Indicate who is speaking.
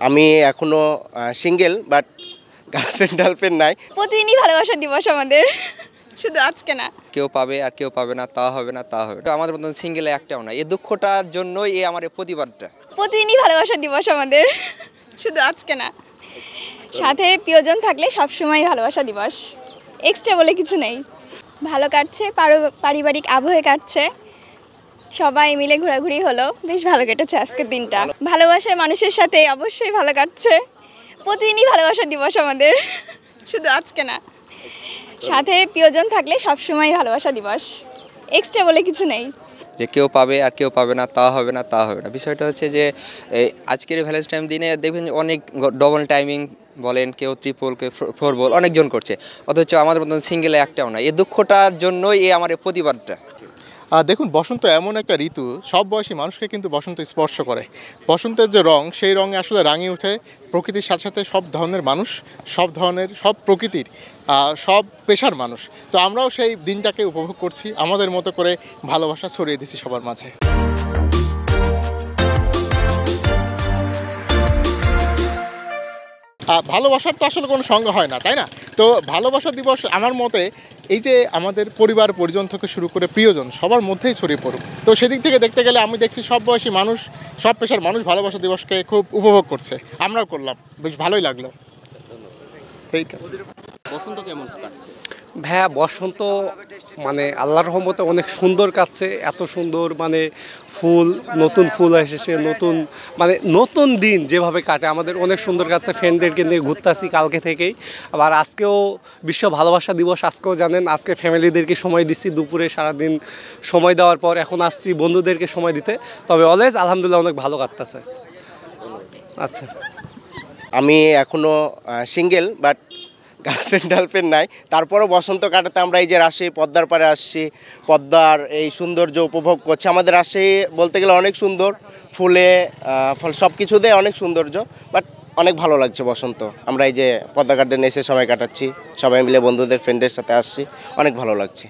Speaker 1: আমি এখনো single but girlfriend নাই।
Speaker 2: প্রতিদিনই ভালোবাসা দিবস আমাদের, শুধু আজকে না।
Speaker 3: কেউ পাবে আর কেউ পাবে না, তা হবে না, তা হবে না। আমাদের মতন সিঙ্গেল একটাও না। এই দুঃখটার জন্যই এই আমার প্রতিবাদটা।
Speaker 2: প্রতিদিনই ভালোবাসা দিবস আমাদের, শুধু আজকে না। সাথে প্রিয়জন থাকলে সবসময় ভালোবাসা দিবস, এক্সট্রা বলে কিছু নেই। ভালো কাটছে, পারিবারিক আবহে কাটছে, সবাই মিলে ঘোরাঘুরি হলো, বেশ ভালো কেটেছে আজকের দিনটা। ভালোবাসার মানুষের সাথে অবশ্যই ভালো কাটছে। প্রতিদিনই ভালোবাসা দিবস আমাদের, শুধু আজকে না। সাথে প্রিয়জন থাকলে সবসময় ভালোবাসা দিবস, এক্সট্রা বলে কিছু নেই।
Speaker 3: যে কেউ পাবে আর কেউ পাবে না, তা হবে না, তা হবে না। বিষয়টা হচ্ছে যে আজকের ভ্যালেন্টাইন দিনে দেখবেন অনেক ডবল টাইমিং বলেন, কেউ ট্রিপল, কেউ ফোর বল, অনেকজন করছে, অথচ আমাদের মতন সিঙ্গেলে একটাও না। এই দুঃখটার জন্যই এই আমার প্রতিবাদটা।
Speaker 4: দেখুন, বসন্ত এমন একটা ঋতু, সব বয়সী মানুষকে কিন্তু বসন্ত স্পর্শ করে। বসন্তের যে রং, সেই রঙে আসলে রাঙিয়ে ওঠে প্রকৃতির সাথে সাথে সব ধরনের মানুষ, সব প্রকৃতির সব পেশার মানুষ। তো আমরাও সেই দিনটাকে উপভোগ করছি, আমাদের মতো করে ভালোবাসা ছড়িয়ে দিচ্ছি সবার মাঝে। ভালোবাসার তো আসলে কোনো সংজ্ঞা হয় না, তাই না? তো ভালোবাসা দিবস আমার মতে এই যে আমাদের পরিবার পরিজন থেকে শুরু করে প্রিয়জন সবার মধ্যেই ছড়িয়ে পড়ুক। তো সেদিক থেকে দেখতে গেলে আমি দেখছি সব বয়সী মানুষ, সব পেশার মানুষ ভালোবাসা দিবসকে খুব উপভোগ করছে। আমরাও করলাম, বেশ ভালোই লাগলো। ঠিক আছে।
Speaker 5: বসন্ত কেমন কাটছে?
Speaker 6: হ্যাঁ, বসন্ত মানে আল্লাহর রহমতে অনেক সুন্দর কাটছে। এত সুন্দর মানে ফুল, নতুন ফুল এসেছে, নতুন দিন যেভাবে কাটে আমাদের অনেক সুন্দর কাটছে। ফ্রেন্ডদেরকে নিয়ে ঘুরতে আসি কালকে থেকেই। আবার আজকেও বিশ্ব ভালোবাসা দিবস, আজকেও জানেন আজকে ফ্যামিলিদেরকে সময় দিচ্ছি, দুপুরে সারাদিন সময় দেওয়ার পর এখন আসছি বন্ধুদেরকে সময় দিতে। তবে অলওয়েজ আলহামদুলিল্লাহ অনেক ভালো কাটতেছে। আচ্ছা,
Speaker 1: আমি এখনো সিঙ্গেল বাট গার্লফ্রেন্ড নাই। তারপরও বসন্ত কাটাতে আমরা এই যে রাজশাহী পদ্মার পাড়ে আসছি, পদ্মার এই সৌন্দর্য উপভোগ করছি। আমাদের রাজশাহী বলতে গেলে অনেক সুন্দর, ফুলে ফল সব কিছুতে অনেক সৌন্দর্য, বাট অনেক ভালো লাগছে বসন্ত। আমরা এই যে পদ্মা গার্ডেনে এসে সময় কাটাচ্ছি, সবাই মিলে বন্ধুদের ফ্রেন্ডের সাথে আসছি, অনেক ভালো লাগছে।